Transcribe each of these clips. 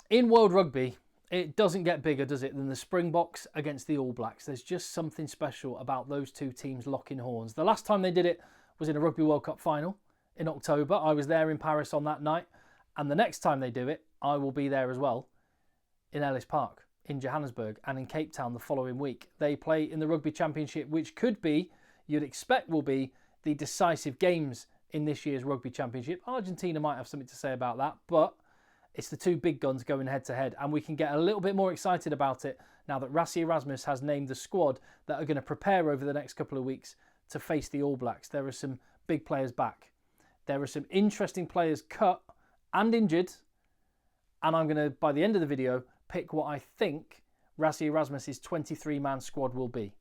In World Rugby, it doesn't get bigger, does it, than the Springboks against the All Blacks. There's just something special about those two teams locking horns. The last time they did it was in a Rugby World Cup final in October. I was there in Paris on that night. And the next time they do it, I will be there as well in Ellis Park, in Johannesburg, and in Cape Town the following week. They play in the Rugby Championship, which could be, you'd expect will be, the decisive games in this year's Rugby Championship. Argentina might have something to say about that, but it's the two big guns going head to head, and we can get a little bit more excited about it now that Rassie Erasmus has named the squad that are going to prepare over the next couple of weeks to face the All Blacks. There are some big players back. There are some interesting players cut and injured, and I'm going to, by the end of the video, pick what I think Rassie Erasmus' 23-man squad will be.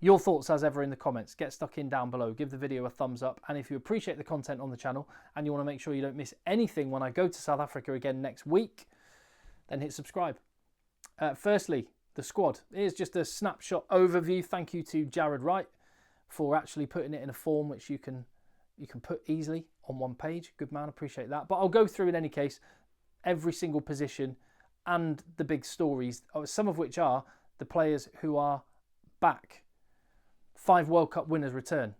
Your thoughts, as ever, in the comments. Get stuck in down below. Give the video a thumbs up. And if you appreciate the content on the channel and you want to make sure you don't miss anything when I go to South Africa again next week, then hit subscribe. Firstly, the squad. Here's just a snapshot overview. Thank you to Jared Wright for actually putting it in a form which you can put easily on one page. Good man, appreciate that. But I'll go through, in any case, every single position and the big stories, some of which are the players who are back. 5 World Cup winners return.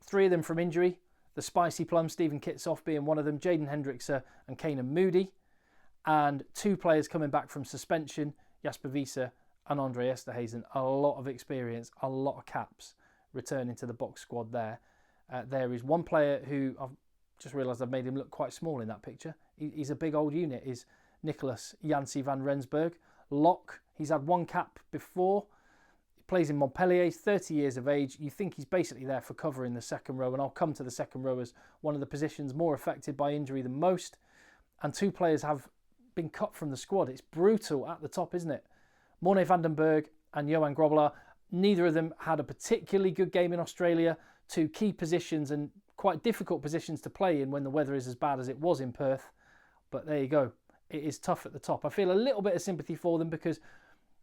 3 of them from injury. The Spicy Plum, Stephen Kitsoff being one of them, Jaden Hendrickse and Kanan Moody. And 2 players coming back from suspension, Jasper Wiese and Andre Esterhuizen. A lot of experience, a lot of caps returning to the box squad there. There is one player who I've just realised I've made him look quite small in that picture. He's a big old unit, is Nicholas Jancy van Rensburg. Lock, he's had 1 cap before. Plays in Montpellier, he's 30 years of age. You think he's basically there for cover in the second row, and I'll come to the second row as one of the positions more affected by injury than most. And 2 players have been cut from the squad. It's brutal at the top, isn't it? Morne van den Berg and Johan Grobelaar. Neither of them had a particularly good game in Australia. 2 key positions and quite difficult positions to play in when the weather is as bad as it was in Perth. But there you go. It is tough at the top. I feel a little bit of sympathy for them because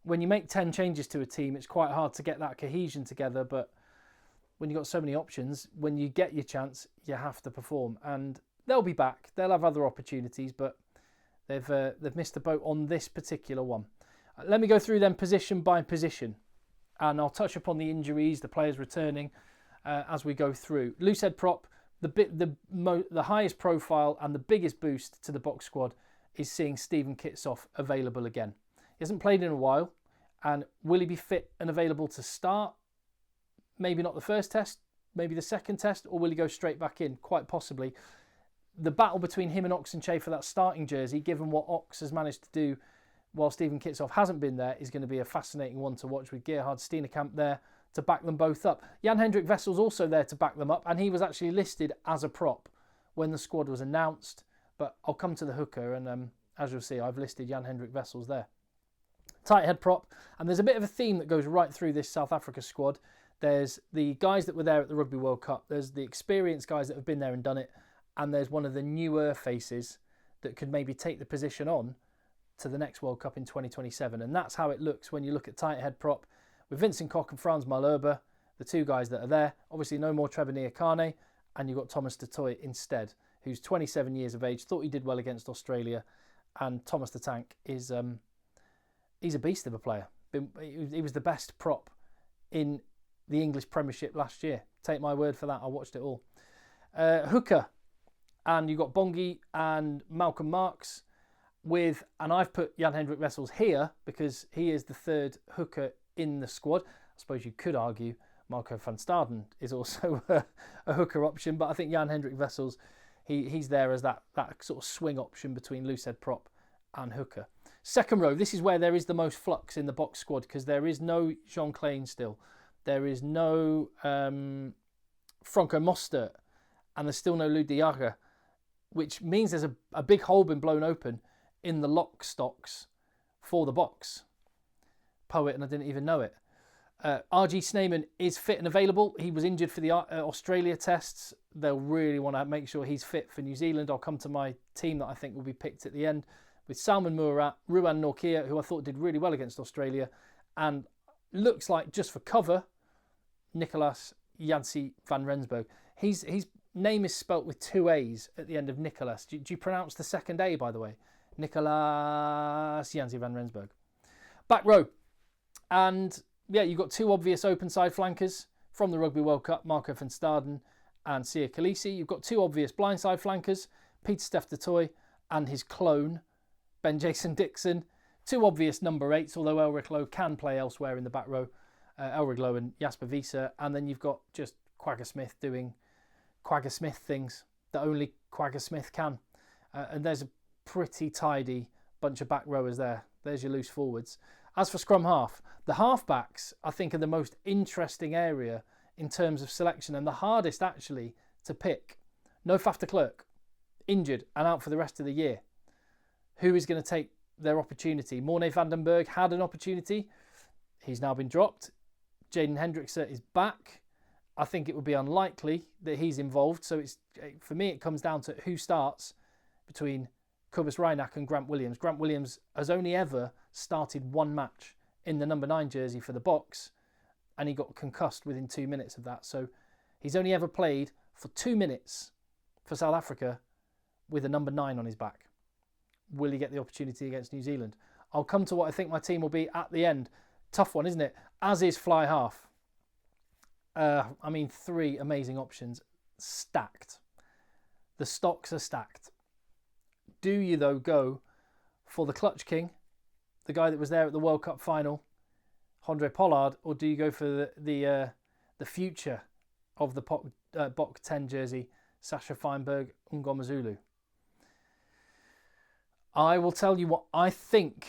when you make 10 changes to a team, it's quite hard to get that cohesion together. But when you've got so many options, when you get your chance, you have to perform. And they'll be back. They'll have other opportunities, but they've missed the boat on this particular one. Let me go through them position by position. And I'll touch upon the injuries, the players returning as we go through. Loosehead prop, the highest profile and the biggest boost to the box squad is seeing Stephen Kitsoff available again. He hasn't played in a while, and will he be fit and available to start? Maybe not the first test, maybe the second test, or will he go straight back in? Quite possibly. The battle between him and Oxenchae for that starting jersey, given what Ox has managed to do while Stephen Kitsoff hasn't been there, is going to be a fascinating one to watch, with Gerhard Steenekamp there to back them both up. Jan-Hendrik Wessel's also there to back them up, and he was actually listed as a prop when the squad was announced. But I'll come to the hooker, and as you'll see, I've listed Jan-Hendrik Wessels there. Tight head prop, and there's a bit of a theme that goes right through this South Africa squad. There's the guys that were there at the Rugby World Cup, there's the experienced guys that have been there and done it, and there's one of the newer faces that could maybe take the position on to the next World Cup in 2027. And that's how it looks when you look at tight head prop with Vincent Koch and Frans Malherbe, the 2 guys that are there. Obviously no more Trevor Nyakane, and you've got Thomas du Toit instead, who's 27 years of age, thought he did well against Australia. And Thomas the Tank is he's a beast of a player. He was the best prop in the English Premiership last year. Take my word for that. I watched it all. Hooker, and you've got Bongi and Malcolm Marks and I've put Jan-Hendrik Wessels here because he is the 3rd hooker in the squad. I suppose you could argue Marco van Staden is also a hooker option, but I think Jan-Hendrik Wessels, he's there as that sort of swing option between loosehead prop and hooker. Second row, this is where there is the most flux in the box squad because there is no Jean Klein still. There is no Franco Mostert, and there's still no Lou de Jager, which means there's a big hole been blown open in the lock stocks for the box. Poet, and I didn't even know it. RG Snyman is fit and available. He was injured for the Australia tests. They'll really want to make sure he's fit for New Zealand. I'll come to my team that I think will be picked at the end, with Salman Murat, Ruan Norkia, who I thought did really well against Australia, and looks like, just for cover, Nicholas Jancy van Rensburg. His name is spelt with 2 A's at the end of Nicholas. Do you pronounce the second A, by the way? Nicolas Jansi van Rensburg. Back row. And yeah, you've got two obvious open side flankers from the Rugby World Cup, Marco van Staden and Sia Khaleesi. You've got two obvious blindside flankers, Peter Steph du Toit and his clone, Ben Jason Dixon. Two obvious number 8s, although Elric Lowe can play elsewhere in the back row. Elric Lowe and Jasper Wiese. And then you've got just Quagga Smith doing Quagga Smith things that only Quagga Smith can. And there's a pretty tidy bunch of back rowers there. There's your loose forwards. As for scrum half, the halfbacks, I think, are the most interesting area in terms of selection and the hardest actually to pick. No Faf de Klerk, injured and out for the rest of the year. Who is going to take their opportunity? Morné van den Berg had an opportunity. He's now been dropped. Jaden Hendrickse is back. I think it would be unlikely that he's involved. So for me, it comes down to who starts between Cobus Reinach and Grant Williams. Grant Williams has only ever started one match in the number 9 jersey for the Boks, and he got concussed within 2 minutes of that. So he's only ever played for 2 minutes for South Africa with a number 9 on his back. Will he get the opportunity against New Zealand? I'll come to what I think my team will be at the end. Tough one, isn't it? As is fly half. 3 amazing options. Stacked. The stocks are stacked. Do you, though, go for the clutch king, the guy that was there at the World Cup final, Andre Pollard, or do you go for the future of the Bok 10 jersey, Sasha Feinberg Ngomazulu? I will tell you what I think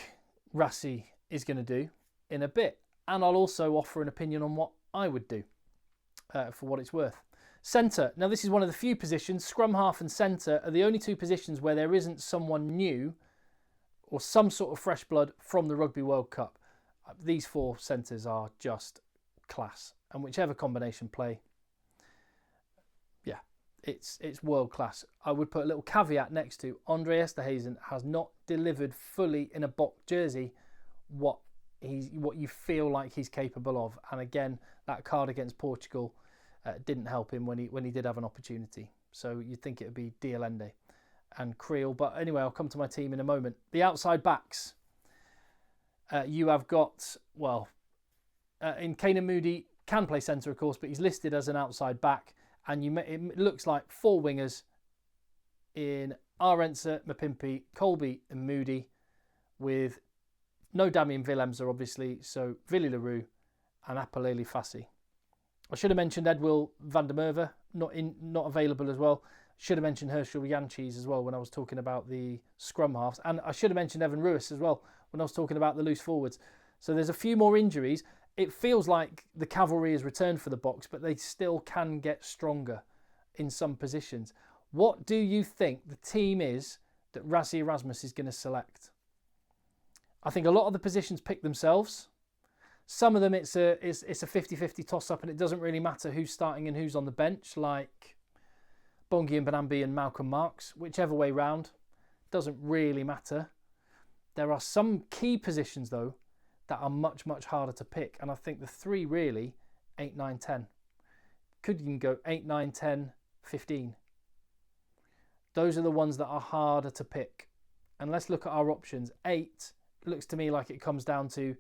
Rassie is going to do in a bit, and I'll also offer an opinion on what I would do for what it's worth. Centre. Now, this is one of the few positions. Scrum half and centre are the only two positions where there isn't someone new or some sort of fresh blood from the Rugby World Cup. These 4 centres are just class. And whichever combination play, yeah, it's world class. I would put a little caveat next to Andre Esterhuizen has not delivered fully in a Bok jersey what you feel like he's capable of. And again, that card against Portugal didn't help him when he did have an opportunity. So you'd think it would be Dialende and Creel. But anyway, I'll come to my team in a moment. The outside backs. You have got, in Kanan Moody can play centre, of course, but he's listed as an outside back. And it looks like 4 wingers in Arendse, Mapimpi, Colby and Moody, with no Damien Willemser, obviously. So Willie Leroux and Apaleli Fassi. I should have mentioned Edwill van der Merwe, not available as well. Should have mentioned Herschel Janchis as well when I was talking about the scrum halves. And I should have mentioned Evan Ruiz as well when I was talking about the loose forwards. So there's a few more injuries. It feels like the cavalry has returned for the Boks, but they still can get stronger in some positions. What do you think the team is that Rassie Erasmus is going to select? I think a lot of the positions pick themselves. Some of them it's a 50-50 toss-up and it doesn't really matter who's starting and who's on the bench, like Bongi and Banambi and Malcolm Marks. Whichever way round, doesn't really matter. There are some key positions, though, that are much, much harder to pick. And I think the 3 really, 8, 9, 10. Could even go 8, 9, 10, 15. Those are the ones that are harder to pick. And let's look at our options. 8 looks to me like it comes down to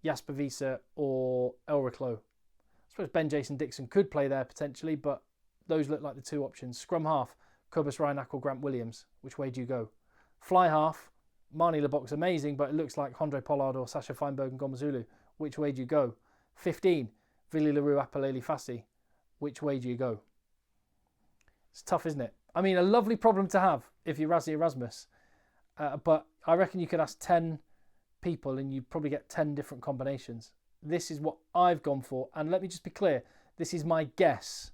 Jasper Wiese or Elric Lowe. I suppose Ben Jason Dixon could play there potentially, but those look like the 2 options. Scrum half, Cobus Reinach or Grant Williams. Which way do you go? Fly half, Marnie Lebok's amazing, but it looks like Andre Pollard or Sasha Feinberg and Ngomazulu. Which way do you go? 15, Willie Leroux, Apaleli Fassi. Which way do you go? It's tough, isn't it? I mean, a lovely problem to have if you're Rassie Erasmus. But I reckon you could ask 10 people and you probably get 10 different combinations. This is what I've gone for, and let me just be clear, this is my guess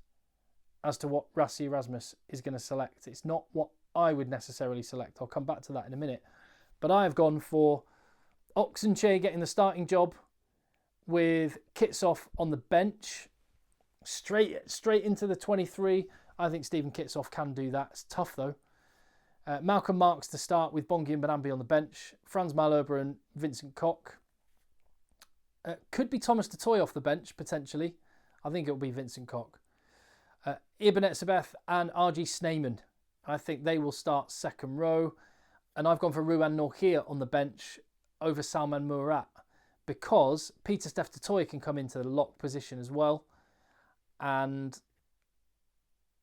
as to what Rassie Erasmus is going to select. It's not what I would necessarily select. I'll come back to that in a minute. But I have gone for Oxenchair getting the starting job with Kitsoff on the bench, straight into the 23. I think Stephen Kitsoff can do that. It's tough though. Malcolm Marks to start with Bongi and Banambi on the bench. Frans Malherbe and Vincent Koch. Could be Thomas du Toit off the bench, potentially. I think it'll be Vincent Koch. Ibn Etzebeth and RG Snyman. I think they will start second row. And I've gone for Ruan Nortje on the bench over Salman Murat because Peter Steph Toy can come into the lock position as well. And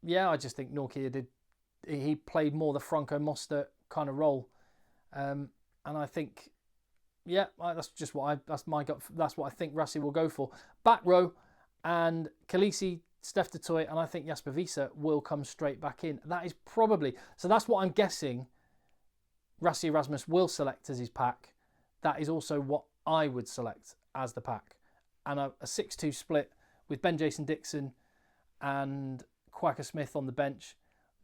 yeah, I just think Nortje he played more the Franco Mostert kind of role. And I think, yeah, that's what I think Rassie will go for. Back row and Khaleesi, Steph Toy, and I think Jasper Wiese will come straight back in. That is probably, so that's what I'm guessing Rassie Erasmus will select as his pack. That is also what I would select as the pack. And a 6-2 split with Ben Jason Dixon and Quacker Smith on the bench.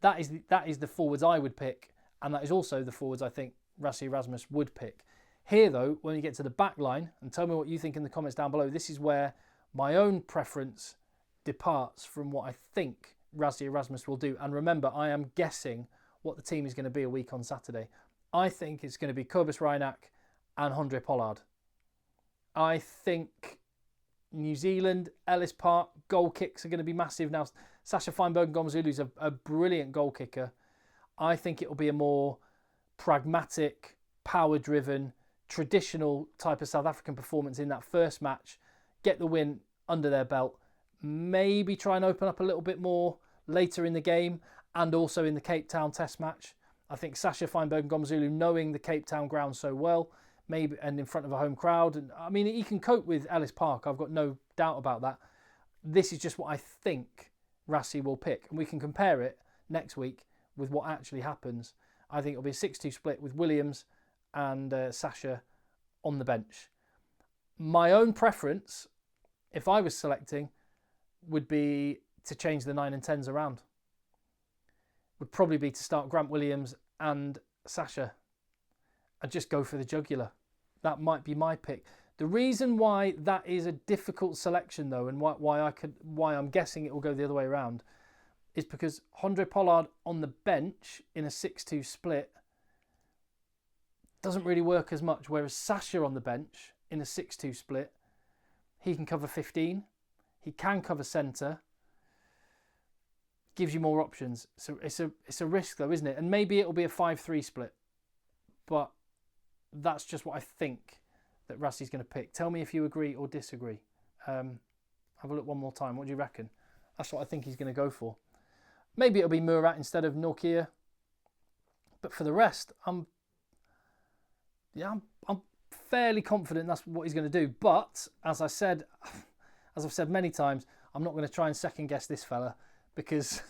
That is the forwards I would pick, and that is also the forwards I think Rassie Erasmus would pick. Here, though, when you get to the back line, and tell me what you think in the comments down below, this is where my own preference departs from what I think Rassie Erasmus will do. And remember, I am guessing what the team is going to be a week on Saturday. I think it's going to be Cobus Reinach and Handré Pollard. I think New Zealand, Ellis Park, goal kicks are going to be massive. Now, Sasha Feinberg-Ngomzulu is a brilliant goal kicker. I think it will be a more pragmatic, power-driven, traditional type of South African performance in that first match. Get the win under their belt. Maybe try and open up a little bit more later in the game and also in the Cape Town Test match. I think Sasha Feinberg-Ngomzulu, knowing the Cape Town ground so well, maybe, and in front of a home crowd, and I mean, he can cope with Ellis Park. I've got no doubt about that. This is just what I think Rassie will pick, and we can compare it next week with what actually happens. I think it'll be a 6-2 split with Williams and Sasha on the bench. My own preference, if I was selecting, would be to change the 9 and 10s around. Would probably be to start Grant Williams and Sasha and just go for the jugular. That might be my pick. The reason why that is a difficult selection, though, and why I'm guessing it will go the other way around, is because Handré Pollard on the bench in a 6-2 split doesn't really work as much, whereas Sasha on the bench in a 6-2 split, he can cover 15, he can cover centre, gives you more options. So it's a risk, though, isn't it? And maybe it'll be a 5-3 split, but that's just what I think that Rassie's going to pick. Tell me if you agree or disagree. Have a look one more time. What do you reckon? That's what I think he's going to go for. Maybe it'll be Murat instead of Nortje. But for the rest, I'm fairly confident that's what he's going to do. But as I've said many times, I'm not going to try and second guess this fella, because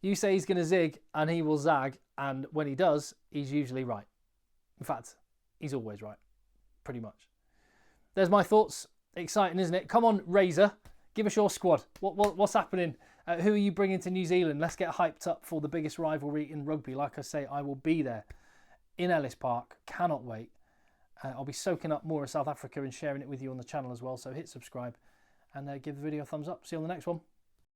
you say he's going to zig and he will zag, and when he does, he's usually right. In fact, he's always right, pretty much. There's my thoughts. Exciting, isn't it? Come on, Razor, give us your squad. What's happening? Who are you bringing to New Zealand? Let's get hyped up for the biggest rivalry in rugby. Like I say, I will be there in Ellis Park. Cannot wait. I'll be soaking up more of South Africa and sharing it with you on the channel as well. So hit subscribe and give the video a thumbs up. See you on the next one.